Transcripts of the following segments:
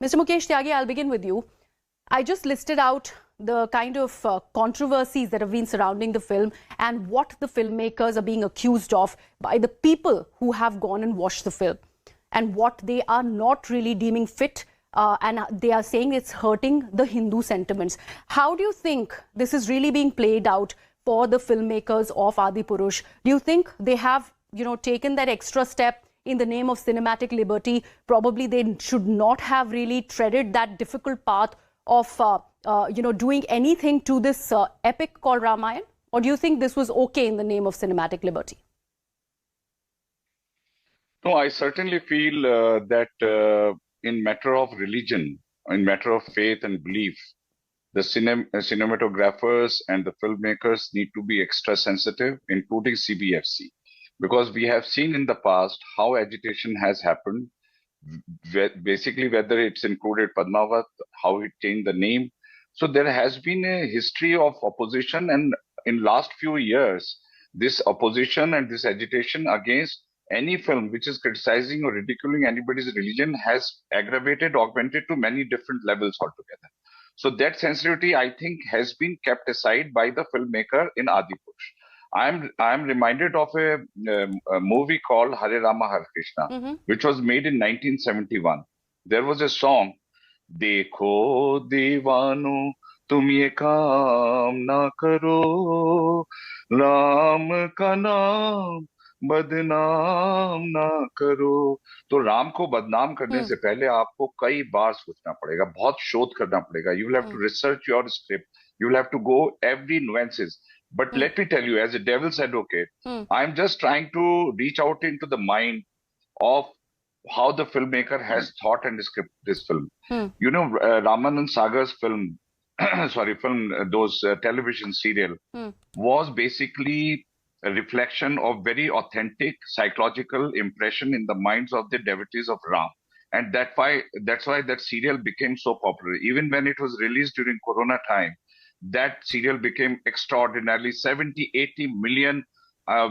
Mr. Mukesh Tyagi, I'll begin with you. I just listed out the kind of controversies that have been surrounding the film and what the filmmakers are being accused of by the people who have gone and watched the film, and what they are not really deeming fit, and they are saying it's hurting the Hindu sentiments. How do you think this is really being played out for the filmmakers of Adipurush? Do you think they have, taken that extra step in the name of cinematic liberty? Probably they should not have really treaded that difficult path of doing anything to this epic called Ramayana? Or do you think this was okay in the name of cinematic liberty? No, I certainly feel that in matter of religion, in matter of faith and belief, the cinematographers and the filmmakers need to be extra sensitive, including CBFC, because we have seen in the past how agitation has happened, basically whether it's included Padmavat, how it changed the name. So there has been a history of opposition, and in last few years, this opposition and this agitation against any film which is criticizing or ridiculing anybody's religion has aggravated, augmented to many different levels altogether. So that sensitivity, I think, has been kept aside by the filmmaker in Adipurush. I'm reminded of a movie called Hare Rama Hare Krishna, which was made in 1971. There was a song, Dekho Devano tum ye kaam na karo, Ram ka naam बदनाम ना करो. तो राम को बदनाम करने से पहले आपको कई बार सोचना पड़ेगा, बहुत शोध करना पड़ेगा. You will have to research your script. You will have to go every nuances. But let me tell you, as a devil's advocate, I'm just trying to reach out into the mind of how the filmmaker has thought and scripted this film. Ramanand Sagar's film, those television serial was basically a reflection of very authentic psychological impression in the minds of the devotees of Ram. And that's why that serial became so popular. Even when it was released during Corona time, that serial became extraordinarily 70-80 million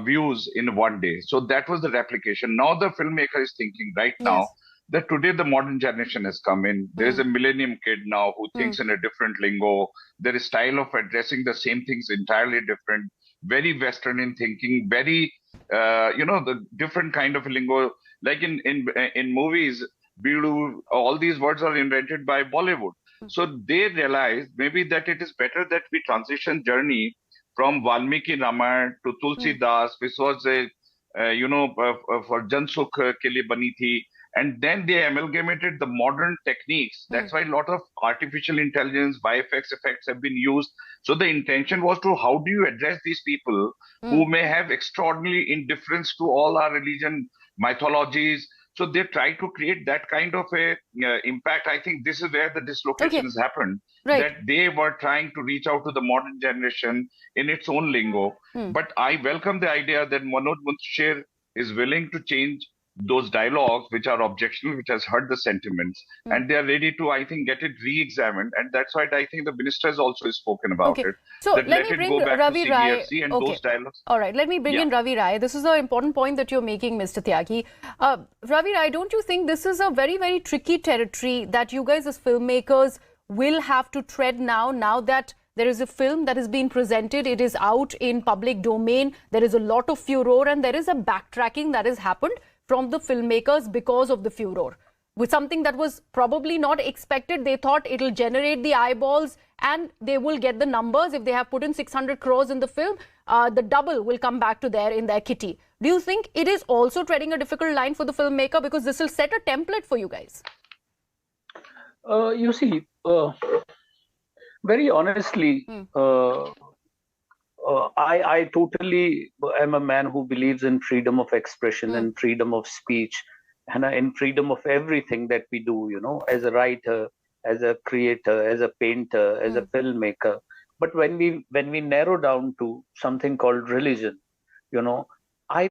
views in one day. So that was the replication. Now the filmmaker is thinking right now that today the modern generation has come in. There is a millennium kid now who thinks in a different lingo. Their style of addressing the same things entirely different. Very Western in thinking, very, the different kind of lingo. Like in movies, all these words are invented by Bollywood. So they realized maybe that it is better that we transition journey from Valmiki Ramayana to Tulsi Das, which was for Jan Sukh ke liye bani thi. And then they amalgamated the modern techniques. That's why a lot of artificial intelligence, VFX effects have been used. So the intention was to how do you address these people who may have extraordinary indifference to all our religion, mythologies. So they try to create that kind of a impact. I think this is where the dislocation has happened. Right. That they were trying to reach out to the modern generation in its own lingo. But I welcome the idea that Manoj Muntsher is willing to change those dialogues which are objectionable, which has hurt the sentiments, and they are ready to, I think, get it re-examined. And that's why I think the minister has also spoken about it. So let me bring Ravi Rai. And those dialogues. All right, let me bring in Ravi Rai. This is an important point that you're making, Mr. Tyagi. Ravi Rai, don't you think this is a very, very tricky territory that you guys as filmmakers will have to tread now that there is a film that has been presented, it is out in public domain, there is a lot of furor, and there is a backtracking that has happened from the filmmakers because of the furor, with something that was probably not expected. They thought it'll generate the eyeballs and they will get the numbers. If they have put in 600 crores in the film, the double will come back to in their kitty. Do you think it is also treading a difficult line for the filmmaker, because this will set a template for you guys? You see, very honestly, I totally am a man who believes in freedom of expression and freedom of speech, and in freedom of everything that we do, as a writer, as a creator, as a painter, as a filmmaker. But when we narrow down to something called religion, I